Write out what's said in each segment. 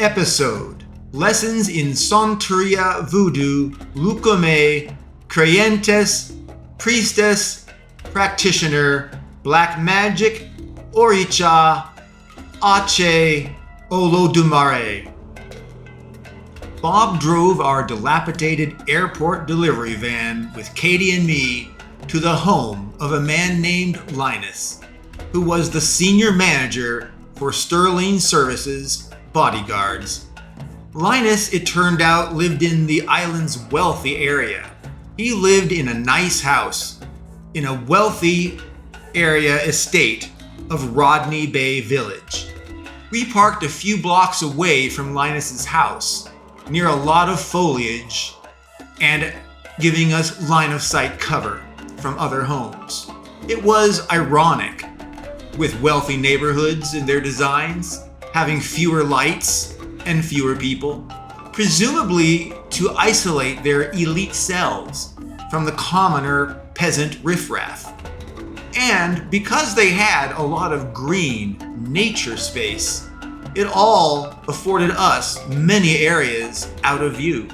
Episode: Lessons in Santeria Voodoo Lucumi Creyentes Priestess Practitioner Black Magic Oricha Olodumare. Bob drove our dilapidated airport delivery van with Katie and me to the home of a man named Linus, who was the senior manager for Sterling Services Bodyguards. Linus, it turned out, lived in the island's wealthy area. He lived in a nice house in a wealthy area estate of Rodney Bay Village. We parked a few blocks away from Linus's house, near a lot of foliage and giving us line of sight cover from other homes. It was ironic, with wealthy neighborhoods and their designs having fewer lights and fewer people, presumably to isolate their elite selves from the commoner peasant riffraff. And because they had a lot of green nature space, it all afforded us many areas out of view,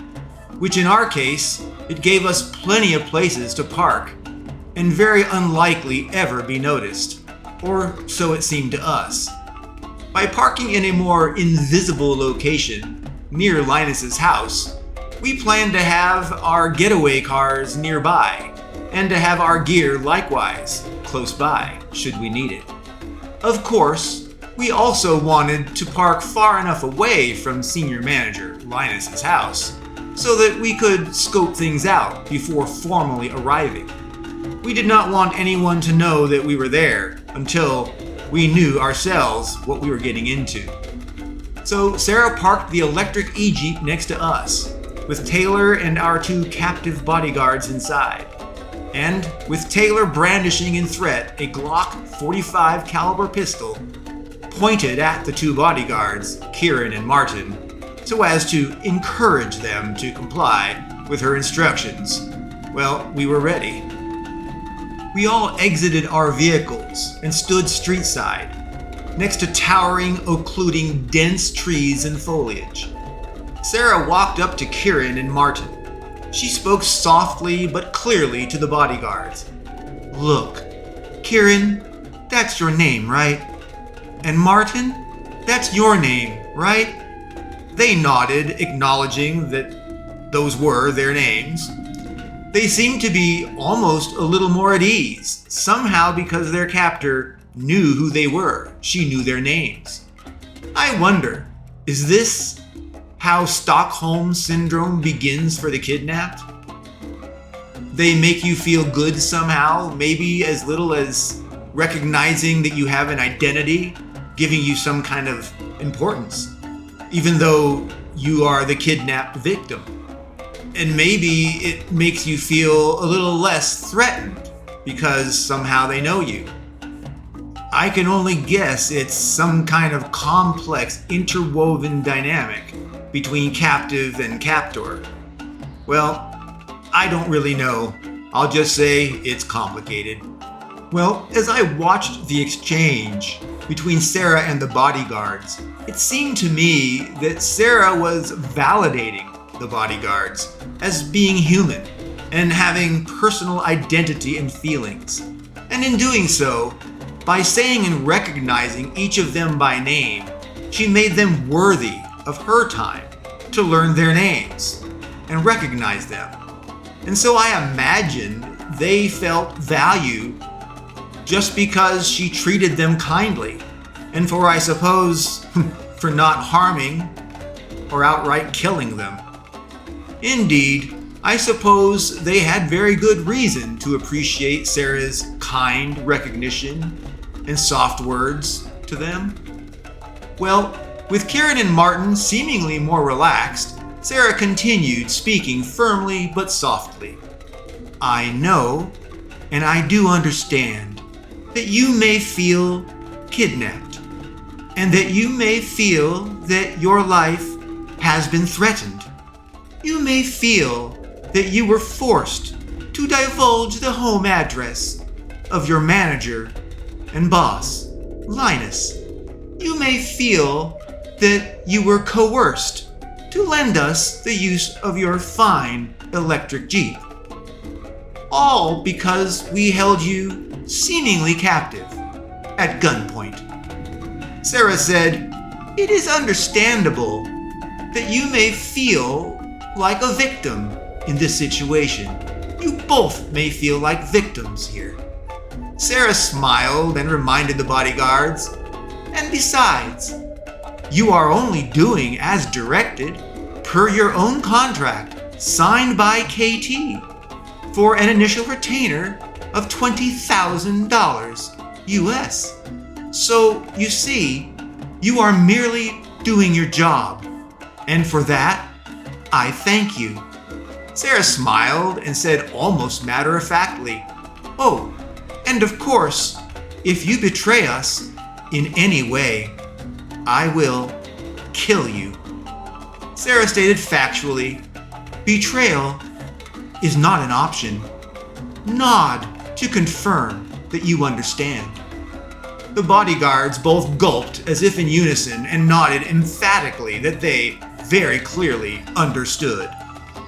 which in our case, it gave us plenty of places to park and very unlikely ever be noticed, or so it seemed to us. By parking in a more invisible location near Linus's house, we planned to have our getaway cars nearby and to have our gear likewise close by should we need it. Of course, we also wanted to park far enough away from Senior Manager Linus's house so that we could scope things out before formally arriving. We did not want anyone to know that we were there until we knew ourselves what we were getting into. So Sarah parked the electric E-Jeep next to us, with Taylor and our two captive bodyguards inside, and with Taylor brandishing in threat a Glock 45 caliber pistol pointed at the two bodyguards, Kieran and Martin, so as to encourage them to comply with her instructions. Well, we were ready. We all exited our vehicles and stood streetside, next to towering, occluding dense trees and foliage. Sarah walked up to Kieran and Martin. She spoke softly but clearly to the bodyguards. "Look, Kieran, that's your name, right? And Martin, that's your name, right?" They nodded, acknowledging that those were their names. They seemed to be almost a little more at ease, somehow because their captor knew who they were. She knew their names. I wonder, is this how Stockholm Syndrome begins for the kidnapped? They make you feel good somehow, maybe as little as recognizing that you have an identity, giving you some kind of importance, even though you are the kidnapped victim. And maybe it makes you feel a little less threatened because somehow they know you. I can only guess it's some kind of complex interwoven dynamic between captive and captor. Well, I don't really know. I'll just say it's complicated. Well, as I watched the exchange between Sarah and the bodyguards, it seemed to me that Sarah was validating the bodyguards as being human and having personal identity and feelings. And in doing so, by saying and recognizing each of them by name, she made them worthy of her time to learn their names and recognize them. And so I imagine they felt value just because she treated them kindly, and for, I suppose, for not harming or outright killing them. Indeed, I suppose they had very good reason to appreciate Sarah's kind recognition and soft words to them. Well, with Kieran and Martin seemingly more relaxed, Sarah continued, speaking firmly but softly. "I know, and I do understand, that you may feel kidnapped, and that you may feel that your life has been threatened. You may feel that you were forced to divulge the home address of your manager and boss, Linus. You may feel that you were coerced to lend us the use of your fine electric Jeep. All because we held you seemingly captive at gunpoint. Sarah said, "It is understandable that you may feel like a victim in this situation. You both may feel like victims here." Sarah smiled and reminded the bodyguards, "And besides, you are only doing as directed per your own contract signed by KT for an initial retainer of $20,000 US. So, you see, you are merely doing your job, and for that, I thank you." Sarah smiled and said almost matter-of-factly, "Oh, and of course, if you betray us in any way, I will kill you." Sarah stated factually, "Betrayal is not an option. Nod to confirm that you understand." The bodyguards both gulped as if in unison and nodded emphatically that they very clearly understood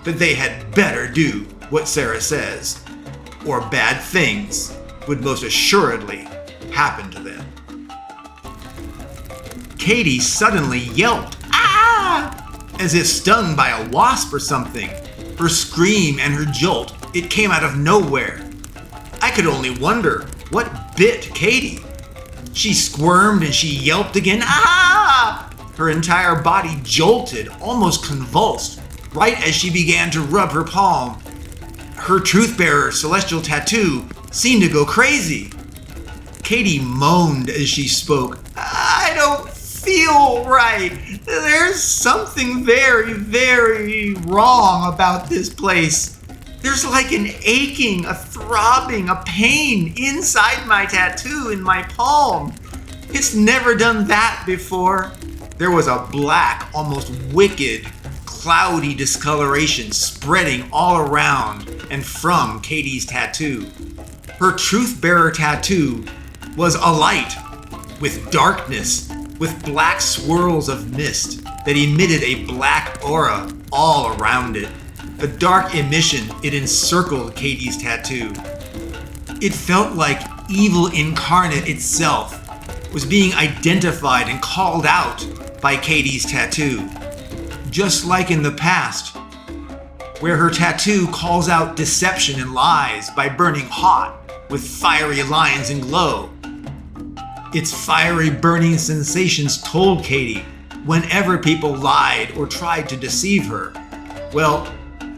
that they had better do what Sarah says, or bad things would most assuredly happen to them. Katie suddenly yelped, "Ah!" as if stung by a wasp or something. Her scream and her jolt, it came out of nowhere. I could only wonder what bit Katie. She squirmed and she yelped again, "Ah!" Her entire body jolted, almost convulsed, right as she began to rub her palm. Her truth-bearer celestial tattoo seemed to go crazy. Katie moaned as she spoke. "I don't feel right. There's something very, very wrong about this place. There's like an aching, a throbbing, a pain inside my tattoo in my palm. It's never done that before." There was a black, almost wicked, cloudy discoloration spreading all around and from Katie's tattoo. Her truth-bearer tattoo was alight with darkness, with black swirls of mist that emitted a black aura all around it. A dark emission, it encircled Katie's tattoo. It felt like evil incarnate itself was being identified and called out by Katie's tattoo. Just like in the past, where her tattoo calls out deception and lies by burning hot with fiery lines and glow. Its fiery burning sensations told Katie whenever people lied or tried to deceive her. Well,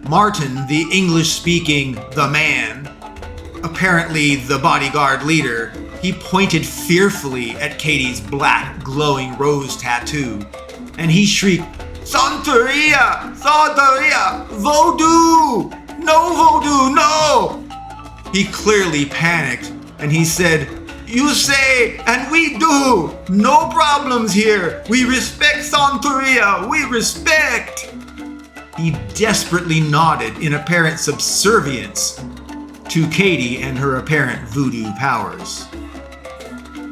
Martin, the English-speaking "the man," apparently the bodyguard leader, he pointed fearfully at Katie's black, glowing rose tattoo, and he shrieked, "Santeria! Santeria! Voodoo! No voodoo, no!" He clearly panicked, and he said, "You say, and we do! No problems here! We respect Santeria! We respect!" He desperately nodded in apparent subservience to Katie and her apparent voodoo powers.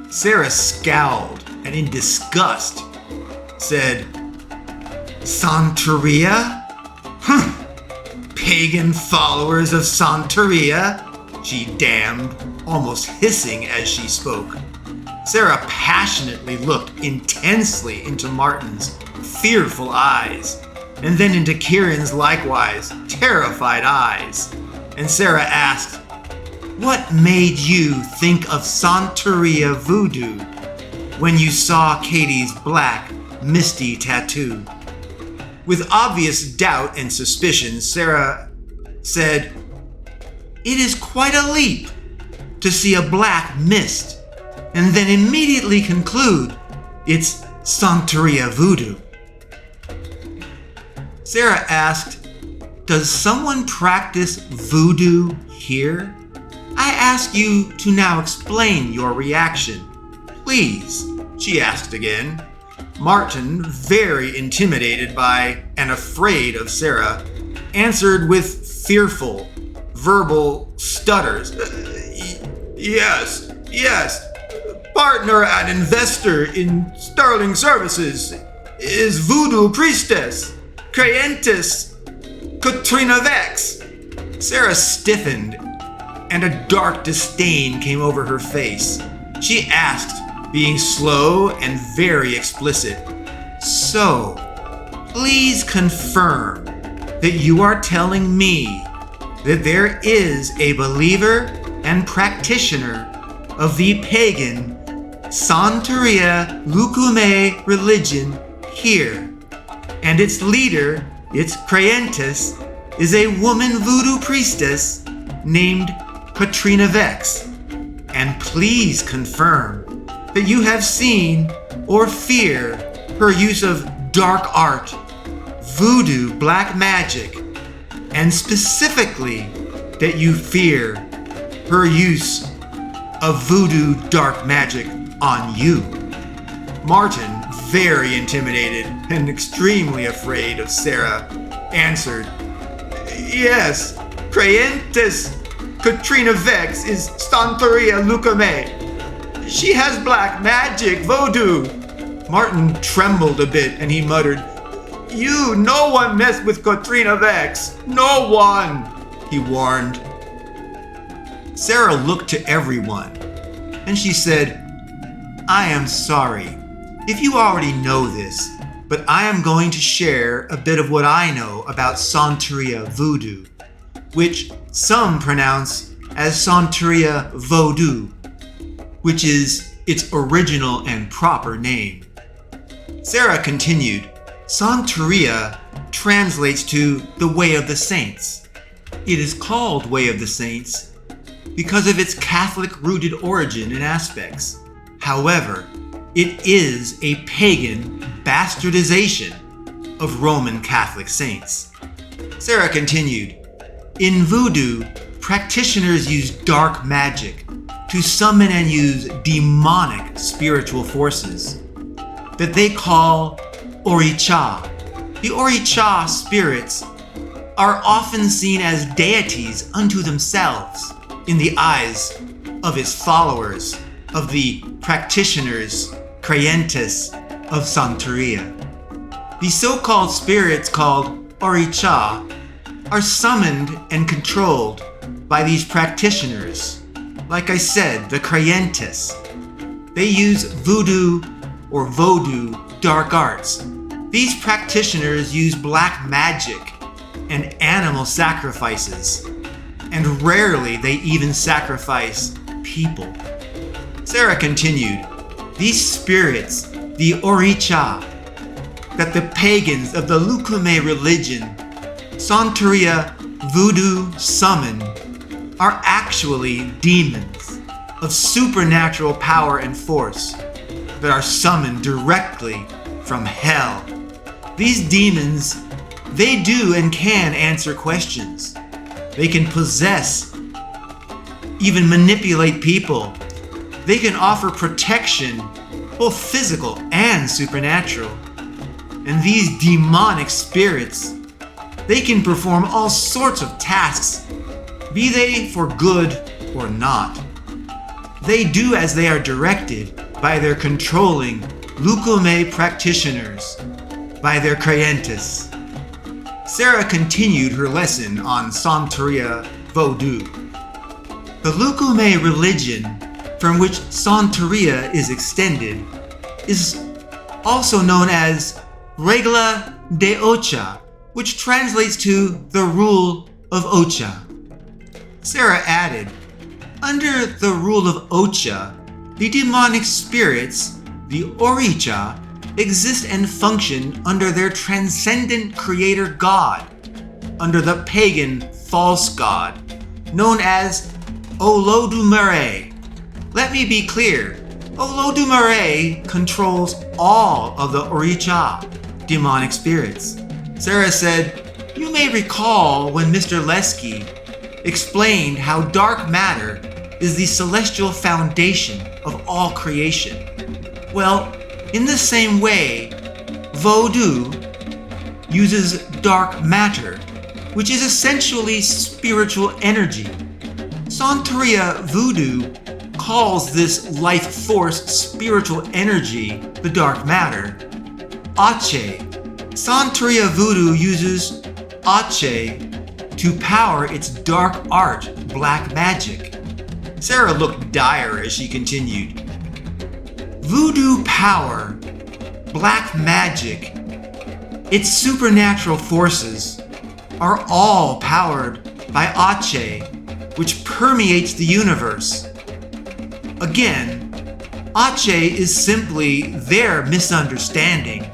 Sarah scowled and in disgust said, "Santeria? Pagan followers of Santeria?" she damned, almost hissing as she spoke. Sarah passionately looked intensely into Martin's fearful eyes, and then into Kieran's likewise terrified eyes. And Sarah asked, "What made you think of Santeria Voodoo when you saw Katie's black, misty tattoo?" With obvious doubt and suspicion, Sarah said, "It is quite a leap to see a black mist and then immediately conclude it's Santeria Voodoo." Sarah asked, "Does someone practice voodoo here? I ask you to now explain your reaction. Please," she asked again. Martin, very intimidated by and afraid of Sarah, answered with fearful, verbal stutters. Yes, partner and investor in Sterling Services. is Voodoo Priestess Creyentes Priestess. Sarah stiffened, and a dark disdain came over her face. She asked, being slow and very explicit, "So, please confirm that you are telling me that there is a believer and practitioner of the pagan Santeria Lucumi religion here, and its leader, its Creyentes, is a woman voodoo priestess named Katrina Vex. And please confirm that you have seen or fear her use of dark art, voodoo black magic, and specifically that you fear her use of voodoo dark magic on you." Martin, very intimidated and extremely afraid of Sarah, answered, "Yes, Creyentes Katrina Vex is Santeria Lucumi. She has black magic, voodoo." Martin trembled a bit and he muttered, No one mess with Katrina Vex. No one," he warned. Sarah looked to everyone and she said, "I am sorry if you already know this, but I am going to share a bit of what I know about Santeria Voodoo, which some pronounce as Santeria Voodoo, which is its original and proper name." Sarah continued, "Santeria translates to the Way of the Saints. It is called Way of the Saints because of its Catholic-rooted origin and aspects. However, it is a pagan bastardization of Roman Catholic saints." Sarah continued, "In voodoo, practitioners use dark magic to summon and use demonic spiritual forces that they call Oricha. The Oricha spirits are often seen as deities unto themselves in the eyes of its followers, of the practitioners Creyentes of Santeria. The so-called spirits called Oricha are summoned and controlled by these practitioners. Like I said, the Creyentes. They use voodoo or vodou dark arts. These practitioners use black magic and animal sacrifices, and rarely they even sacrifice people." Sarah continued, "These spirits, the Oricha, that the pagans of the Lucumi religion, Santeria Voodoo summon, are actually demons of supernatural power and force that are summoned directly from hell. These demons, they do and can answer questions. They can possess, even manipulate people. They can offer protection, both physical and supernatural. And these demonic spirits, they can perform all sorts of tasks, be they for good or not. They do as they are directed by their controlling Lucumi practitioners, by their Creyentes." Sarah continued her lesson on Santeria Voodoo. The Lucumi religion, from which Santeria is extended, is also known as Regla de Ocha, which translates to the rule of Ocha. Sarah added, "Under the rule of Ocha, the demonic spirits, the Oricha, exist and function under their transcendent creator god, under the pagan false god, known as Olodumare. Let me be clear, Olodumare controls all of the Oricha, demonic spirits." Sarah said, "You may recall when Mr. Lesky explained how dark matter is the celestial foundation of all creation. Well, in the same way, Voodoo uses dark matter, which is essentially spiritual energy. Santeria Voodoo calls this life force spiritual energy the dark matter, Ache. Santeria Voodoo uses Ache to power its dark art, black magic. Sarah looked dire as she continued. Voodoo power, black magic, its supernatural forces are all powered by Ache, which permeates the universe. Again, Ache is simply their misunderstanding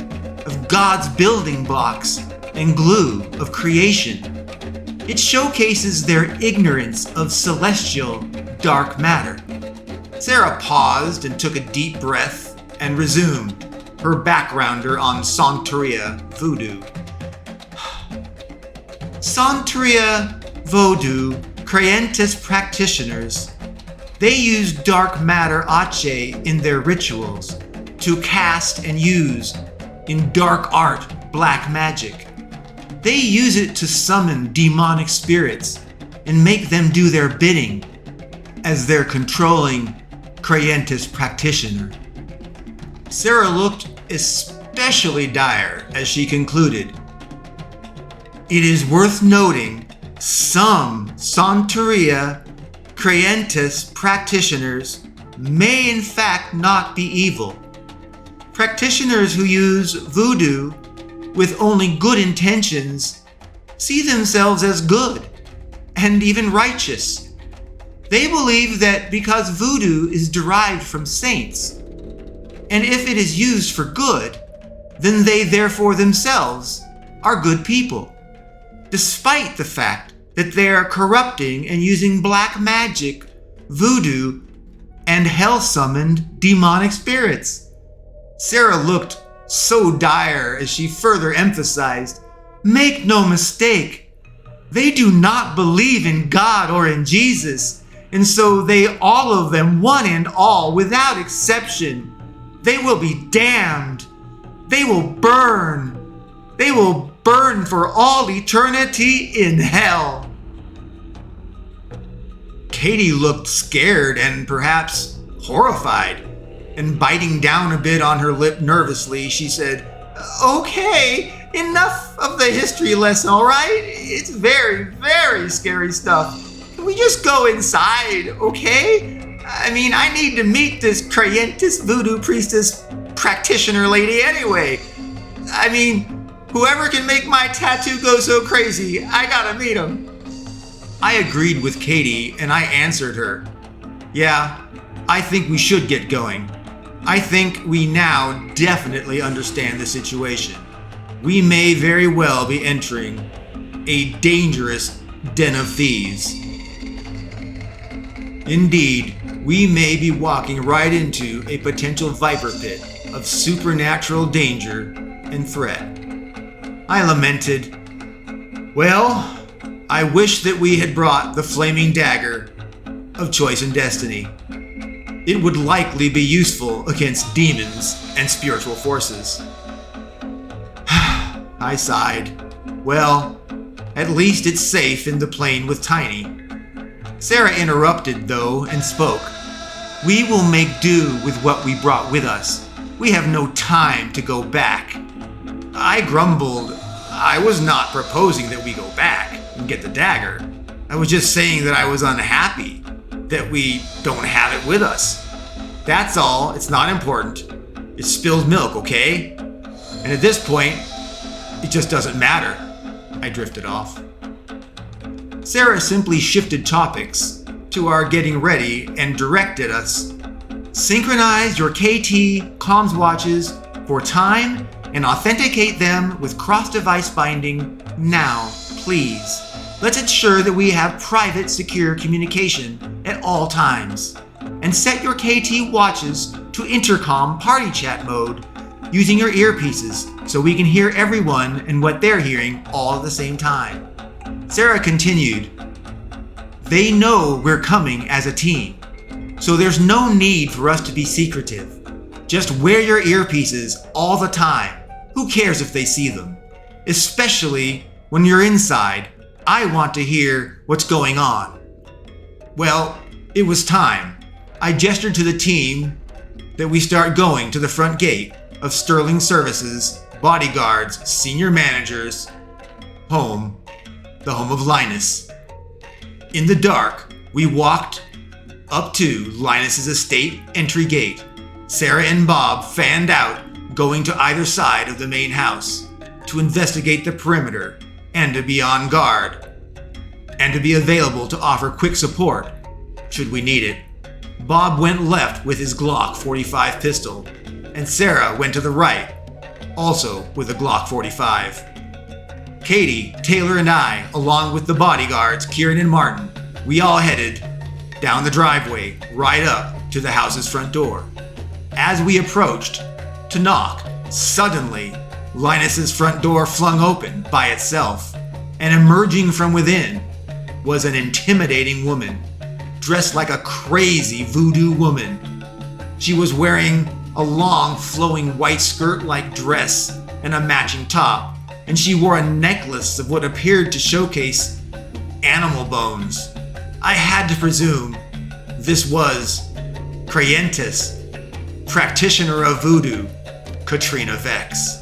of God's building blocks and glue of creation. It showcases their ignorance of celestial dark matter. Sarah paused and took a deep breath and resumed, her backgrounder on Santeria Voodoo. Santeria Voodoo Creyentes practitioners, they use dark matter Ache in their rituals to cast and use in dark art black magic. They use it to summon demonic spirits and make them do their bidding as their controlling Creyentes practitioner. Sarah looked especially dire as she concluded. It is worth noting some Santeria Creyentes practitioners may in fact not be evil. Practitioners who use voodoo with only good intentions see themselves as good and even righteous. They believe that because voodoo is derived from saints, and if it is used for good, then they therefore themselves are good people, despite the fact that they are corrupting and using black magic, voodoo, and hell-summoned demonic spirits. Sarah looked so dire as she further emphasized, make no mistake, they do not believe in God or in Jesus, and so they all of them, one and all, without exception, they will be damned. They will burn. They will burn for all eternity in hell. Katie looked scared and perhaps horrified, and biting down a bit on her lip nervously, she said, okay, enough of the history lesson, all right? It's very, very scary stuff. Can we just go inside, okay? I mean, I need to meet this Creyentes Voodoo Priestess practitioner lady anyway. I mean, whoever can make my tattoo go so crazy, I gotta meet him. I agreed with Katie and I answered her. Yeah, I think we should get going. I think we now definitely understand the situation. We may very well be entering a dangerous den of thieves. Indeed, we may be walking right into a potential viper pit of supernatural danger and threat. I lamented, well, I wish that we had brought the flaming dagger of choice and destiny. It would likely be useful against demons and spiritual forces. I sighed. Well, at least it's safe in the plane with Tiny. Sarah interrupted, though, and spoke. We will make do with what we brought with us. We have no time to go back. I grumbled. I was not proposing that we go back and get the dagger. I was just saying that I was unhappy that we don't have it with us. That's all. It's not important. It's spilled milk, okay? And at this point, it just doesn't matter. I drifted off. Sarah simply shifted topics to our getting ready and directed us. Synchronize your KT comms watches for time and authenticate them with cross-device binding now, please. Let's ensure that we have private, secure communication at all times. And set your KT watches to intercom party chat mode using your earpieces so we can hear everyone and what they're hearing all at the same time. Sarah continued, they know we're coming as a team, so there's no need for us to be secretive. Just wear your earpieces all the time. Who cares if they see them? Especially when you're inside. I want to hear what's going on. Well, it was time. I gestured to the team that we start going to the front gate of Sterling Services bodyguards, senior managers, home, the home of Linus. In the dark, we walked up to Linus's estate entry gate. Sarah and Bob fanned out, going to either side of the main house to investigate the perimeter and to be on guard and to be available to offer quick support should we need it. Bob went left with his Glock 45 pistol, and Sarah went to the right, also with a Glock 45. Katie, Taylor, and I, along with the bodyguards, Kieran and Martin, we all headed down the driveway right up to the house's front door. As we approached to knock, suddenly Linus's front door flung open by itself, and emerging from within was an intimidating woman, dressed like a crazy voodoo woman. She was wearing a long, flowing white skirt-like dress and a matching top, and she wore a necklace of what appeared to showcase animal bones. I had to presume this was Creyentes, practitioner of voodoo, Katrina Vex.